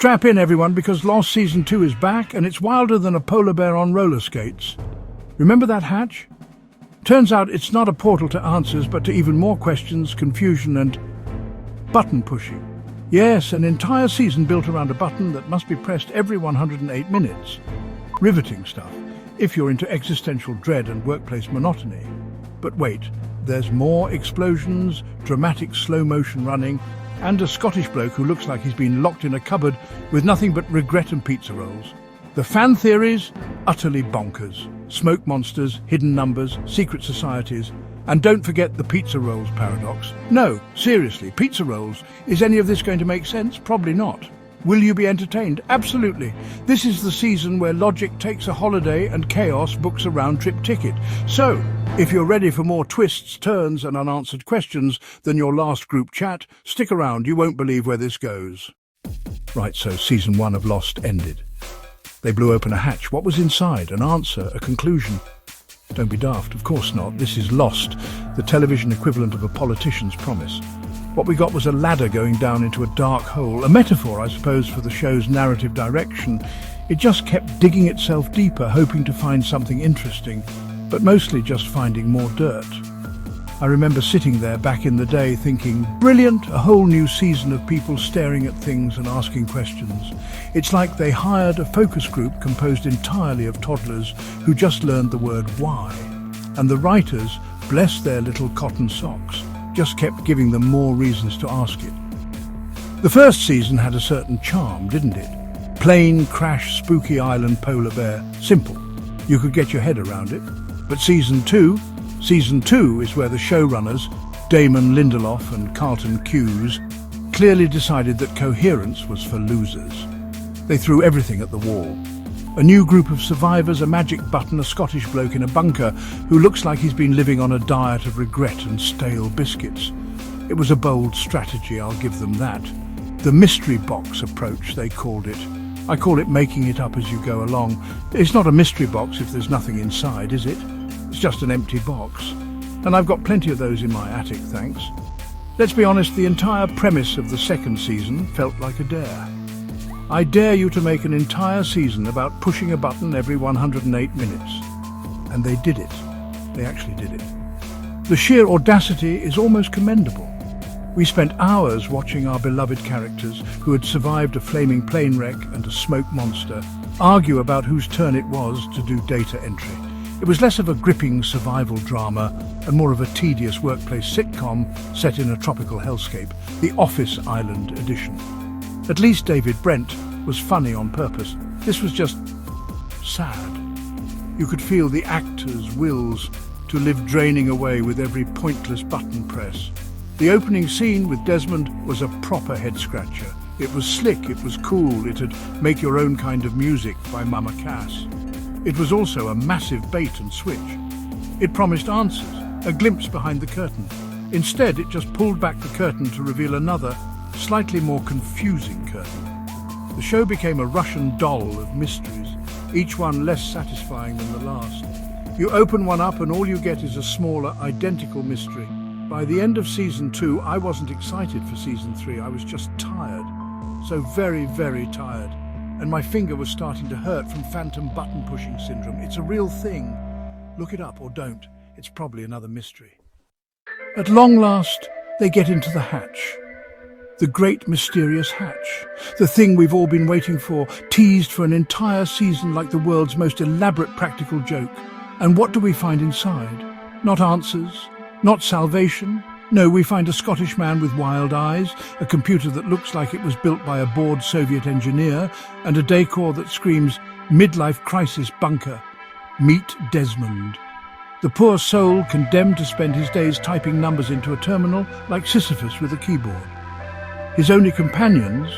Strap in, everyone, because Lost Season 2 is back, and it's wilder than a polar bear on roller skates. Remember that hatch? Turns out it's not a portal to answers, but to even more questions, confusion, and button pushing. Yes, an entire season built around a button that must be pressed every 108 minutes. Riveting stuff, if you're into existential dread and workplace monotony. But wait, there's more explosions, dramatic slow-motion running, and a Scottish bloke who looks like he's been locked in a cupboard with nothing but regret and pizza rolls. The fan theories? Utterly bonkers. Smoke monsters, hidden numbers, secret societies, and don't forget the pizza rolls paradox. No, seriously, pizza rolls. Is any of this going to make sense? Probably not. Will you be entertained? Absolutely. This is the season where logic takes a holiday and chaos books a round-trip ticket. So, if you're ready for more twists, turns and unanswered questions than your last group chat, stick around, you won't believe where this goes. Right, so Season 1 of Lost ended. They blew open a hatch. What was inside? An answer, a conclusion? Don't be daft, of course not. This is Lost, the television equivalent of a politician's promise. What we got was a ladder going down into a dark hole, a metaphor, I suppose, for the show's narrative direction. It just kept digging itself deeper, hoping to find something interesting, but mostly just finding more dirt. I remember sitting there back in the day thinking, brilliant, a whole new season of people staring at things and asking questions. It's like they hired a focus group composed entirely of toddlers who just learned the word why. And the writers, bless their little cotton socks, just kept giving them more reasons to ask it. The first season had a certain charm, didn't it? Plain, crash, spooky island polar bear. Simple. You could get your head around it. But Season 2 is where the showrunners, Damon Lindelof and Carlton Cuse, clearly decided that coherence was for losers. They threw everything at the wall. A new group of survivors, a magic button, a Scottish bloke in a bunker who looks like he's been living on a diet of regret and stale biscuits. It was a bold strategy, I'll give them that. The mystery box approach, they called it. I call it making it up as you go along. It's not a mystery box if there's nothing inside, is it? It's just an empty box. And I've got plenty of those in my attic, thanks. Let's be honest, the entire premise of the second season felt like a dare. I dare you to make an entire season about pushing a button every 108 minutes. And they did it. They actually did it. The sheer audacity is almost commendable. We spent hours watching our beloved characters, who had survived a flaming plane wreck and a smoke monster, argue about whose turn it was to do data entry. It was less of a gripping survival drama and more of a tedious workplace sitcom set in a tropical hellscape, the Office Island edition. At least David Brent was funny on purpose. This was just sad. You could feel the actors' wills to live draining away with every pointless button press. The opening scene with Desmond was a proper head-scratcher. It was slick, it was cool, it had Make Your Own Kind of Music by Mama Cass. It was also a massive bait and switch. It promised answers, a glimpse behind the curtain. Instead, it just pulled back the curtain to reveal another, slightly more confusing curtain. The show became a Russian doll of mysteries, each one less satisfying than the last. You open one up and all you get is a smaller, identical mystery. By the end of Season 2, I wasn't excited for Season 3, I was just tired. So very, very tired. And my finger was starting to hurt from phantom button-pushing syndrome. It's a real thing. Look it up or don't. It's probably another mystery. At long last, they get into the hatch. The great mysterious hatch. The thing we've all been waiting for, teased for an entire season like the world's most elaborate practical joke. And what do we find inside? Not answers, not salvation. No, we find a Scottish man with wild eyes, a computer that looks like it was built by a bored Soviet engineer, and a decor that screams midlife crisis bunker. Meet Desmond. The poor soul condemned to spend his days typing numbers into a terminal like Sisyphus with a keyboard. His only companions,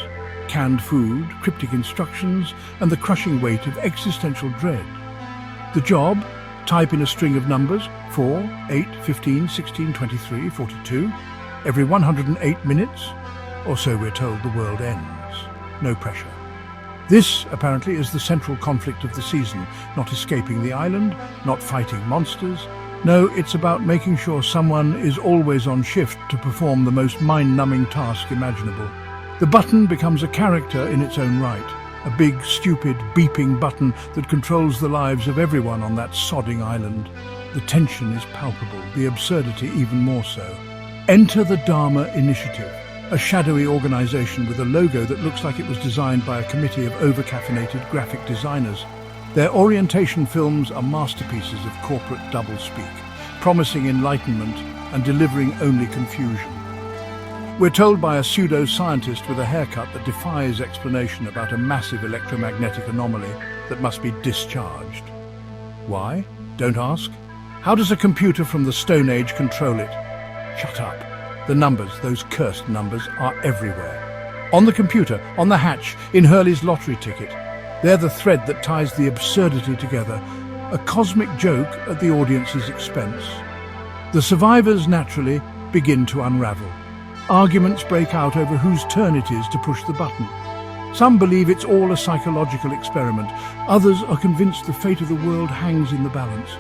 canned food, cryptic instructions, and the crushing weight of existential dread. The job? Type in a string of numbers, 4, 8, 15, 16, 23, 42, every 108 minutes, or so we're told the world ends. No pressure. This, apparently, is the central conflict of the season, not escaping the island, not fighting monsters. No, it's about making sure someone is always on shift to perform the most mind-numbing task imaginable. The button becomes a character in its own right, a big, stupid, beeping button that controls the lives of everyone on that sodding island. The tension is palpable, the absurdity even more so. Enter the Dharma Initiative, a shadowy organization with a logo that looks like it was designed by a committee of over-caffeinated graphic designers. Their orientation films are masterpieces of corporate doublespeak, promising enlightenment and delivering only confusion. We're told by a pseudo-scientist with a haircut that defies explanation about a massive electromagnetic anomaly that must be discharged. Why? Don't ask. How does a computer from the Stone Age control it? Shut up. The numbers, those cursed numbers, are everywhere. On the computer, on the hatch, in Hurley's lottery ticket. They're the thread that ties the absurdity together, a cosmic joke at the audience's expense. The survivors, naturally, begin to unravel. Arguments break out over whose turn it is to push the button. Some believe it's all a psychological experiment. Others are convinced the fate of the world hangs in the balance.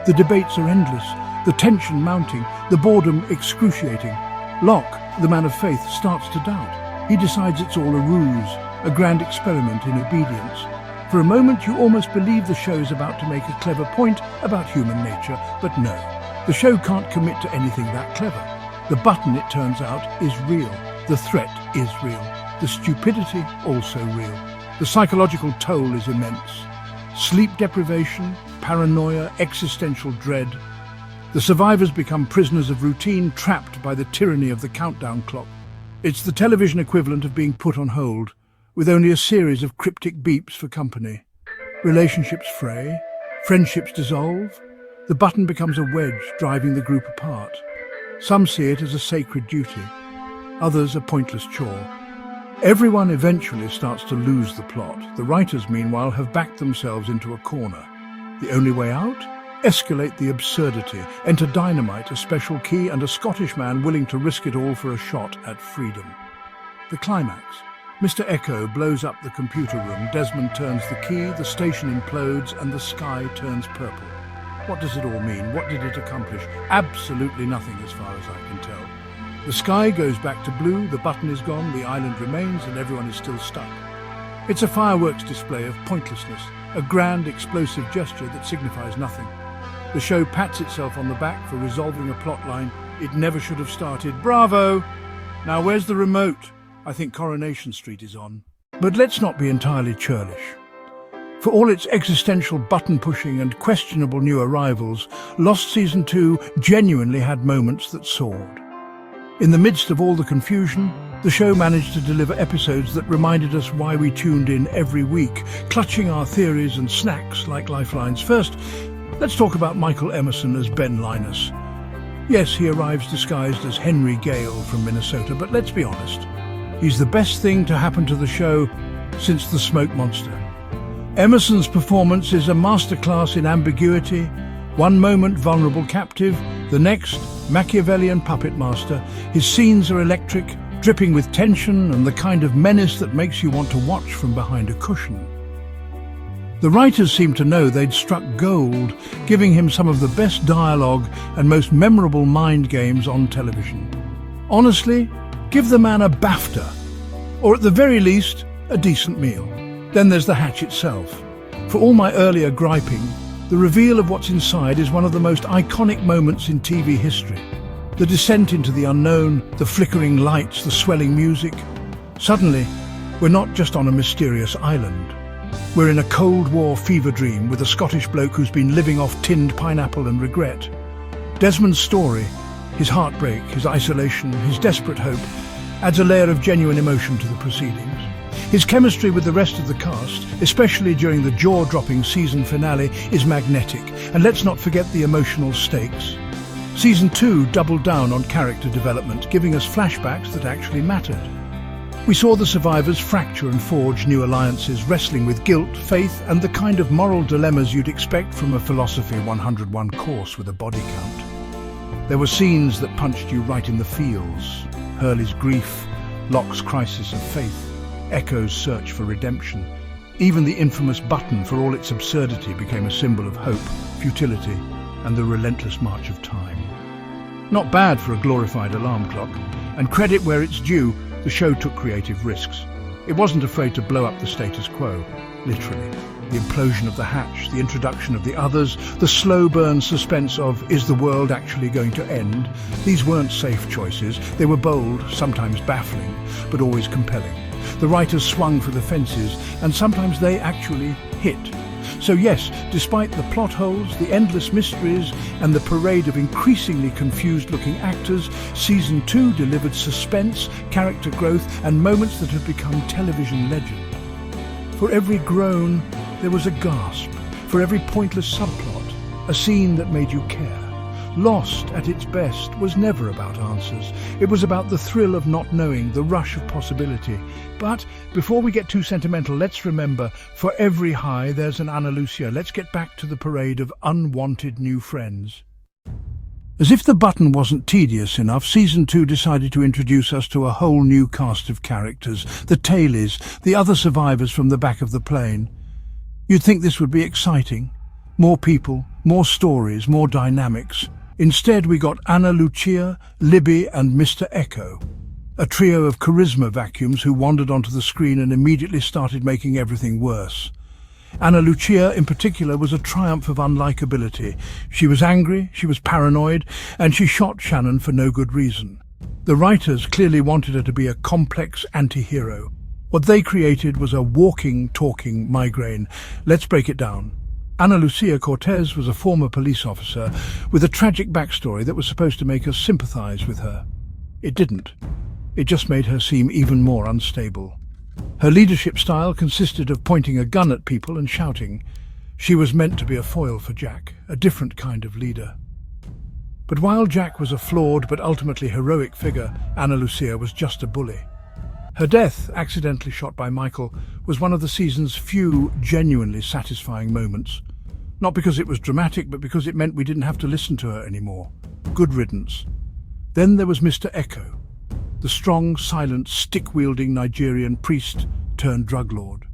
The debates are endless, the tension mounting, the boredom excruciating. Locke, the man of faith, starts to doubt. He decides it's all a ruse, a grand experiment in obedience. For a moment you almost believe the show is about to make a clever point about human nature, but no. The show can't commit to anything that clever. The button, it turns out, is real. The threat is real. The stupidity also real. The psychological toll is immense. Sleep deprivation, paranoia, existential dread. The survivors become prisoners of routine, trapped by the tyranny of the countdown clock. It's the television equivalent of being put on hold, with only a series of cryptic beeps for company. Relationships fray, friendships dissolve. The button becomes a wedge driving the group apart. Some see it as a sacred duty, others a pointless chore. Everyone eventually starts to lose the plot. The writers, meanwhile, have backed themselves into a corner. The only way out? Escalate the absurdity, enter dynamite, a special key, and a Scottish man willing to risk it all for a shot at freedom. The climax. Mr. Echo blows up the computer room, Desmond turns the key, the station implodes, and the sky turns purple. What does it all mean? What did it accomplish? Absolutely nothing as far as I can tell. The sky goes back to blue, the button is gone, the island remains, and everyone is still stuck. It's a fireworks display of pointlessness, a grand, explosive gesture that signifies nothing. The show pats itself on the back for resolving a plotline it never should have started. Bravo! Now where's the remote? I think Coronation Street is on. But let's not be entirely churlish. For all its existential button-pushing and questionable new arrivals, Lost Season 2 genuinely had moments that soared. In the midst of all the confusion, the show managed to deliver episodes that reminded us why we tuned in every week, clutching our theories and snacks like lifelines. First, let's talk about Michael Emerson as Ben Linus. Yes, he arrives disguised as Henry Gale from Minnesota, but let's be honest. He's the best thing to happen to the show since the Smoke Monster. Emerson's performance is a masterclass in ambiguity. One moment vulnerable captive, the next Machiavellian puppet master. His scenes are electric, dripping with tension and the kind of menace that makes you want to watch from behind a cushion. The writers seemed to know they'd struck gold, giving him some of the best dialogue and most memorable mind games on television. Honestly, give the man a BAFTA, or at the very least, a decent meal. Then there's the hatch itself. For all my earlier griping, the reveal of what's inside is one of the most iconic moments in TV history. The descent into the unknown, the flickering lights, the swelling music. Suddenly, we're not just on a mysterious island. We're in a Cold War fever dream with a Scottish bloke who's been living off tinned pineapple and regret. Desmond's story, his heartbreak, his isolation, his desperate hope, adds a layer of genuine emotion to the proceedings. His chemistry with the rest of the cast, especially during the jaw-dropping season finale, is magnetic, and let's not forget the emotional stakes. Season 2 doubled down on character development, giving us flashbacks that actually mattered. We saw the survivors fracture and forge new alliances, wrestling with guilt, faith, and the kind of moral dilemmas you'd expect from a Philosophy 101 course with a body count. There were scenes that punched you right in the feels. Hurley's grief, Locke's crisis of faith, Echo's search for redemption. Even the infamous button, for all its absurdity, became a symbol of hope, futility, and the relentless march of time. Not bad for a glorified alarm clock, and credit where it's due, The show took creative risks. It wasn't afraid to blow up the status quo, literally. The implosion of the hatch, the introduction of the others, the slow burn suspense of, is the world actually going to end? These weren't safe choices. They were bold, sometimes baffling, but always compelling. The writers swung for the fences, and sometimes they actually hit. So yes, despite the plot holes, the endless mysteries, and the parade of increasingly confused-looking actors, Season 2 delivered suspense, character growth, and moments that have become television legend. For every groan, there was a gasp. For every pointless subplot, a scene that made you care. Lost, at its best, was never about answers. It was about the thrill of not knowing, the rush of possibility. But before we get too sentimental, let's remember, for every high, there's an Ana Lucia. Let's get back to the parade of unwanted new friends. As if the button wasn't tedious enough, Season 2 decided to introduce us to a whole new cast of characters. The tailies, the other survivors from the back of the plane. You'd think this would be exciting. More people, more stories, more dynamics. Instead, we got Ana Lucia, Libby, and Mr. Echo, a trio of charisma vacuums who wandered onto the screen and immediately started making everything worse. Ana Lucia, in particular, was a triumph of unlikability. She was angry, she was paranoid, and she shot Shannon for no good reason. The writers clearly wanted her to be a complex anti-hero. What they created was a walking, talking migraine. Let's break it down. Ana Lucia Cortez was a former police officer with a tragic backstory that was supposed to make us sympathize with her. It didn't. It just made her seem even more unstable. Her leadership style consisted of pointing a gun at people and shouting. She was meant to be a foil for Jack, a different kind of leader. But while Jack was a flawed but ultimately heroic figure, Ana Lucia was just a bully. Her death, accidentally shot by Michael, was one of the season's few genuinely satisfying moments. Not because it was dramatic, but because it meant we didn't have to listen to her anymore. Good riddance. Then there was Mr. Echo, the strong, silent, stick-wielding Nigerian priest turned drug lord.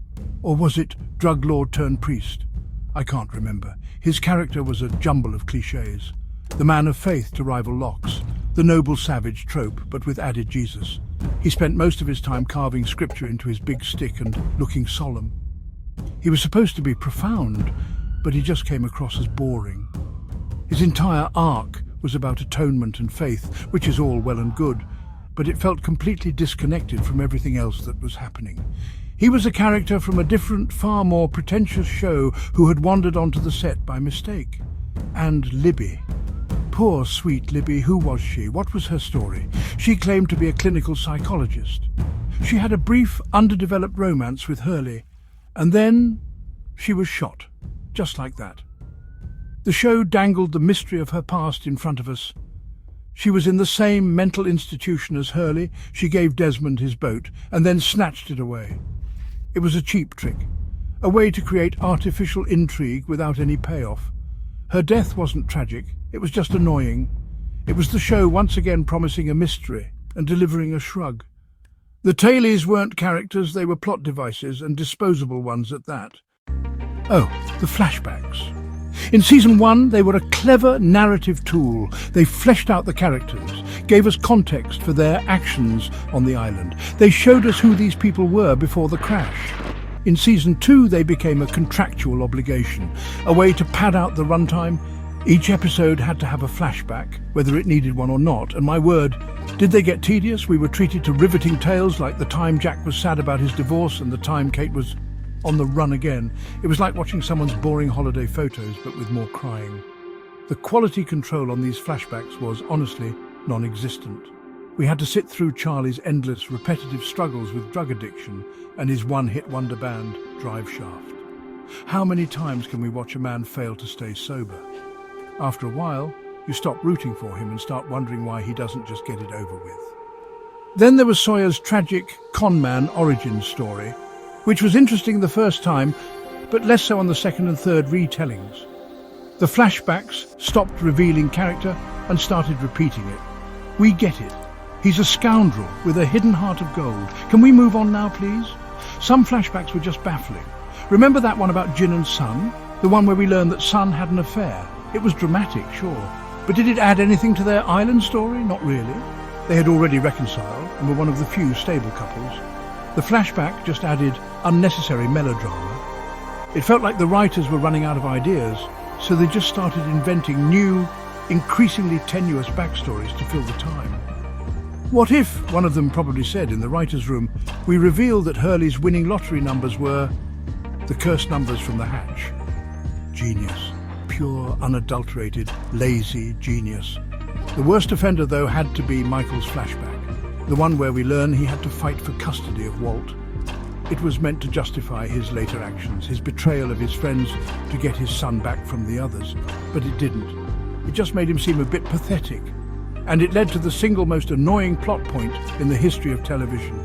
Or was it drug lord turned priest? I can't remember. His character was a jumble of cliches. The man of faith to rival Locke's, the noble savage trope, but with added Jesus. He spent most of his time carving scripture into his big stick and looking solemn. He was supposed to be profound, but he just came across as boring. His entire arc was about atonement and faith, which is all well and good, but it felt completely disconnected from everything else that was happening. He was a character from a different, far more pretentious show who had wandered onto the set by mistake. And Libby. Poor, sweet Libby, who was she? What was her story? She claimed to be a clinical psychologist. She had a brief, underdeveloped romance with Hurley, and then she was shot, just like that. The show dangled the mystery of her past in front of us. She was in the same mental institution as Hurley. She gave Desmond his boat, and then snatched it away. It was a cheap trick, a way to create artificial intrigue without any payoff. Her death wasn't tragic, it was just annoying. It was the show once again promising a mystery and delivering a shrug. The tailies weren't characters, they were plot devices, and disposable ones at that. Oh, the flashbacks. In Season 1, they were a clever narrative tool. They fleshed out the characters, gave us context for their actions on the island. They showed us who these people were before the crash. In Season 2, they became a contractual obligation, a way to pad out the runtime. Each episode had to have a flashback, whether it needed one or not, and my word, did they get tedious? We were treated to riveting tales like the time Jack was sad about his divorce and the time Kate was on the run again. It was like watching someone's boring holiday photos, but with more crying. The quality control on these flashbacks was, honestly, non-existent. We had to sit through Charlie's endless, repetitive struggles with drug addiction and his one-hit wonder band, Drive Shaft. How many times can we watch a man fail to stay sober? After a while, you stop rooting for him and start wondering why he doesn't just get it over with. Then there was Sawyer's tragic con-man origin story, which was interesting the first time, but less so on the second and third retellings. The flashbacks stopped revealing character and started repeating it. We get it. He's a scoundrel with a hidden heart of gold. Can we move on now, please? Some flashbacks were just baffling. Remember that one about Jin and Sun? The one where we learned that Sun had an affair. It was dramatic, sure. But did it add anything to their island story? Not really. They had already reconciled and were one of the few stable couples. The flashback just added unnecessary melodrama. It felt like the writers were running out of ideas, so they just started inventing new, increasingly tenuous backstories to fill the time. What if, one of them probably said in the writer's room, we revealed that Hurley's winning lottery numbers were the cursed numbers from the hatch? Genius. Pure, unadulterated, lazy genius. The worst offender, though, had to be Michael's flashback, the one where we learn he had to fight for custody of Walt. It was meant to justify his later actions, his betrayal of his friends to get his son back from the others. But it didn't. It just made him seem a bit pathetic. And it led to the single most annoying plot point in the history of television.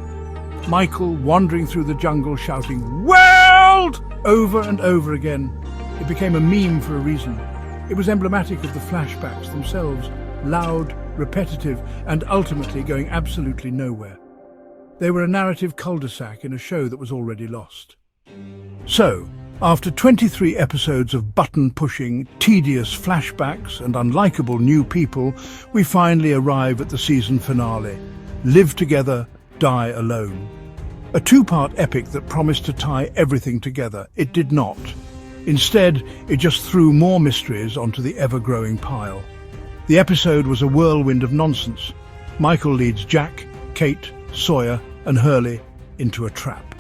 Michael wandering through the jungle shouting, "World!" over and over again. It became a meme for a reason. It was emblematic of the flashbacks themselves, loud, repetitive, and ultimately going absolutely nowhere. They were a narrative cul-de-sac in a show that was already lost. So, after 23 episodes of button-pushing, tedious flashbacks and unlikable new people, we finally arrive at the season finale. Live together, die alone. A two-part epic that promised to tie everything together. It did not. Instead, it just threw more mysteries onto the ever-growing pile. The episode was a whirlwind of nonsense. Michael leads Jack, Kate, Sawyer and Hurley into a trap.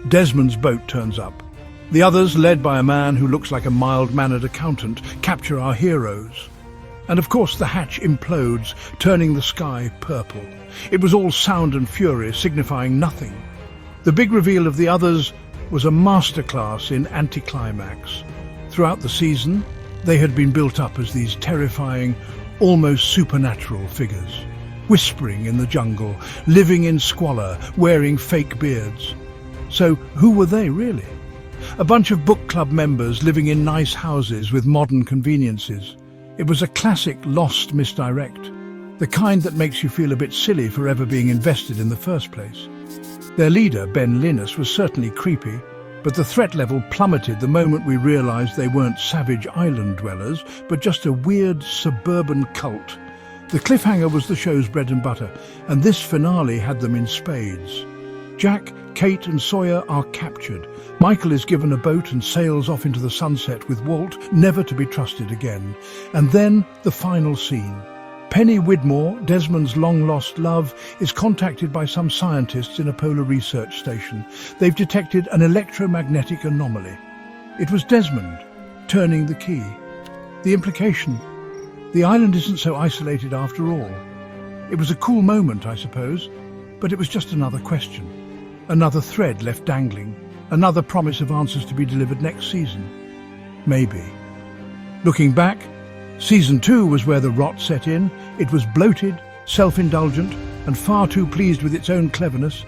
Desmond's boat turns up. The others, led by a man who looks like a mild-mannered accountant, capture our heroes. And of course the hatch implodes, turning the sky purple. It was all sound and fury, signifying nothing. The big reveal of the others was a masterclass in anticlimax. Throughout the season, they had been built up as these terrifying, almost supernatural figures. Whispering in the jungle, living in squalor, wearing fake beards. So who were they really? A bunch of book club members living in nice houses with modern conveniences. It was a classic lost misdirect, the kind that makes you feel a bit silly for ever being invested in the first place. Their leader, Ben Linus, was certainly creepy, but the threat level plummeted the moment we realised they weren't savage island dwellers, but just a weird suburban cult. The cliffhanger was the show's bread and butter, and this finale had them in spades. Jack, Kate and Sawyer are captured. Michael is given a boat and sails off into the sunset with Walt, never to be trusted again. And then the final scene. Penny Widmore, Desmond's long-lost love, is contacted by some scientists in a polar research station. They've detected an electromagnetic anomaly. It was Desmond turning the key. The implication: the island isn't so isolated after all. It was a cool moment, I suppose, but it was just another question. Another thread left dangling. Another promise of answers to be delivered next season. Maybe. Looking back, Season 2 was where the rot set in. It was bloated, self-indulgent, and far too pleased with its own cleverness.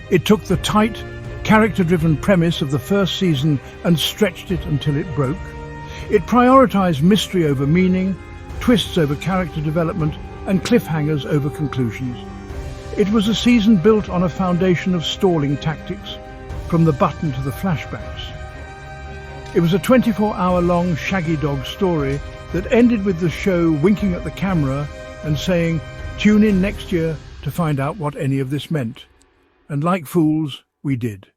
It took the tight, character-driven premise of the first season and stretched it until it broke. It prioritized mystery over meaning, twists over character development, and cliffhangers over conclusions. It was a season built on a foundation of stalling tactics, from the button to the flashbacks. It was a 24-hour-long Shaggy Dog story that ended with the show winking at the camera and saying, "Tune in next year to find out what any of this meant." And like fools, we did.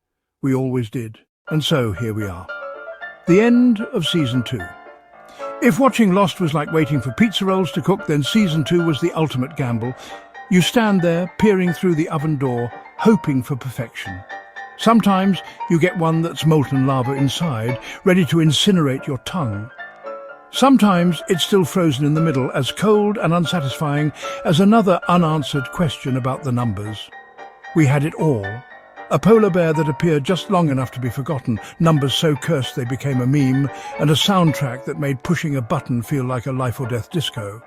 We always did. And so here we are. The end of Season 2. If watching Lost was like waiting for pizza rolls to cook, then Season 2 was the ultimate gamble. You stand there, peering through the oven door, hoping for perfection. Sometimes you get one that's molten lava inside, ready to incinerate your tongue. Sometimes it's still frozen in the middle, as cold and unsatisfying as another unanswered question about the numbers. We had it all. A polar bear that appeared just long enough to be forgotten, numbers so cursed they became a meme, and a soundtrack that made pushing a button feel like a life-or-death disco.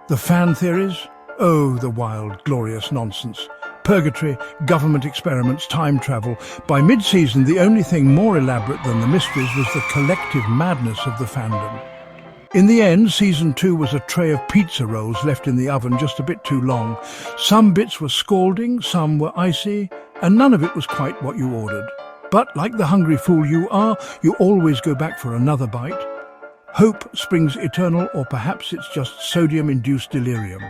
The fan theories? Oh, the wild, glorious nonsense. Purgatory, government experiments, time travel. By mid-season, the only thing more elaborate than the mysteries was the collective madness of the fandom. In the end, Season 2 was a tray of pizza rolls left in the oven just a bit too long. Some bits were scalding, some were icy, and none of it was quite what you ordered. But like the hungry fool you are, you always go back for another bite. Hope springs eternal, or perhaps it's just sodium-induced delirium.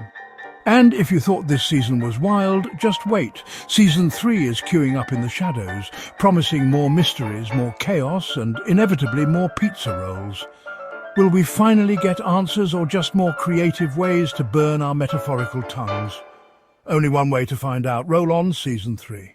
And if you thought this season was wild, just wait. Season 3 is queuing up in the shadows, promising more mysteries, more chaos, and inevitably more pizza rolls. Will we finally get answers or just more creative ways to burn our metaphorical tongues? Only one way to find out. Roll on Season 3.